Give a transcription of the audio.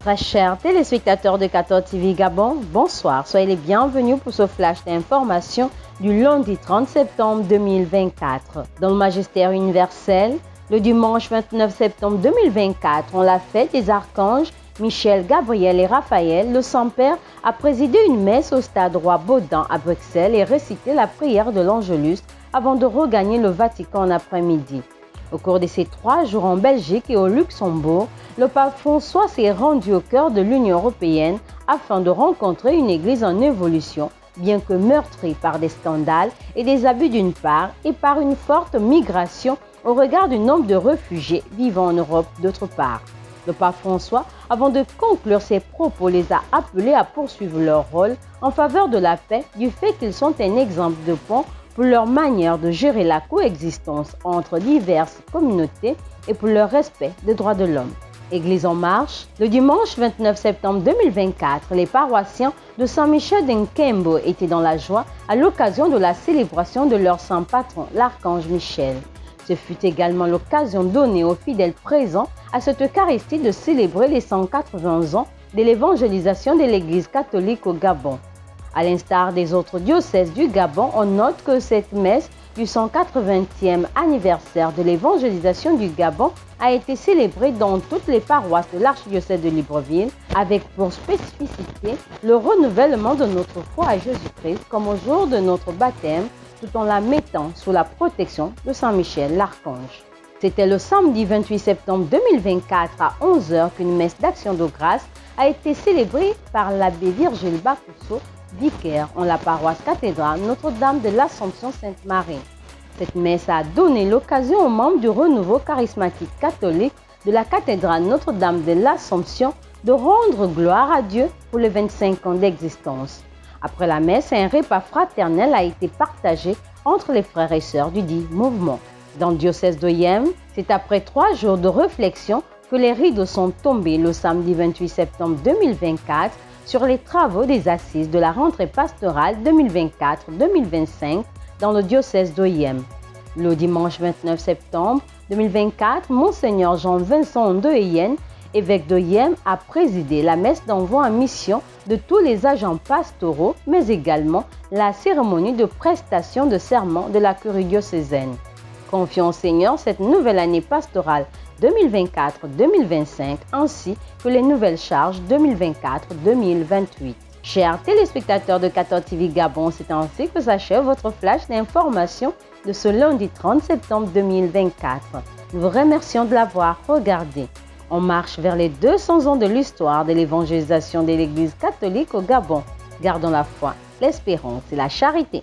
Très chers téléspectateurs de 14 TV Gabon, bonsoir. Soyez les bienvenus pour ce flash d'information du lundi 30 septembre 2024. Dans le magistère universel, le dimanche 29 septembre 2024, on la fête des archanges Michel, Gabriel et Raphaël. Le Saint-Père a présidé une messe au stade Roi-Baudin à Bruxelles et récité la prière de l'Angélus avant de regagner le Vatican en après-midi. Au cours de ces 3 jours en Belgique et au Luxembourg, le pape François s'est rendu au cœur de l'Union européenne afin de rencontrer une église en évolution, bien que meurtrie par des scandales et des abus d'une part et par une forte migration au regard du nombre de réfugiés vivant en Europe d'autre part. Le pape François, avant de conclure ses propos, les a appelés à poursuivre leur rôle en faveur de la paix du fait qu'ils sont un exemple de pont pour leur manière de gérer la coexistence entre diverses communautés et pour leur respect des droits de l'homme. Église en marche, le dimanche 29 septembre 2024, les paroissiens de Saint-Michel d'Nkembo étaient dans la joie à l'occasion de la célébration de leur saint patron, l'archange Michel. Ce fut également l'occasion donnée aux fidèles présents à cette Eucharistie de célébrer les 180 ans de l'évangélisation de l'Église catholique au Gabon. À l'instar des autres diocèses du Gabon, on note que cette messe du 180e anniversaire de l'évangélisation du Gabon a été célébrée dans toutes les paroisses de l'archidiocèse de Libreville, avec pour spécificité le renouvellement de notre foi à Jésus-Christ comme au jour de notre baptême, tout en la mettant sous la protection de Saint Michel l'Archange. C'était le samedi 28 septembre 2024 à 11 h qu'une messe d'action de grâce a été célébrée par l'abbé Virgile Bakousso, vicaire en la paroisse cathédrale Notre-Dame de l'Assomption Sainte-Marie. Cette messe a donné l'occasion aux membres du renouveau charismatique catholique de la cathédrale Notre-Dame de l'Assomption de rendre gloire à Dieu pour les 25 ans d'existence. Après la messe, un repas fraternel a été partagé entre les frères et sœurs du dit mouvement. Dans le diocèse de Yem, c'est après 3 jours de réflexion que les rideaux sont tombés le samedi 28 septembre 2024 sur les travaux des assises de la rentrée pastorale 2024-2025 dans le diocèse d'Oyem. Le dimanche 29 septembre 2024, Monseigneur Jean-Vincent Ndoyen, évêque d'Oyem, a présidé la messe d'envoi en mission de tous les agents pastoraux, mais également la cérémonie de prestation de serment de la curie diocésaine. Confions au Seigneur cette nouvelle année pastorale 2024-2025 ainsi que les nouvelles charges 2024-2028. Chers téléspectateurs de 14 TV Gabon, c'est ainsi que s'achève votre flash d'information de ce lundi 30 septembre 2024. Nous vous remercions de l'avoir regardé. On marche vers les 200 ans de l'histoire de l'évangélisation de l'Église catholique au Gabon. Gardons la foi, l'espérance et la charité.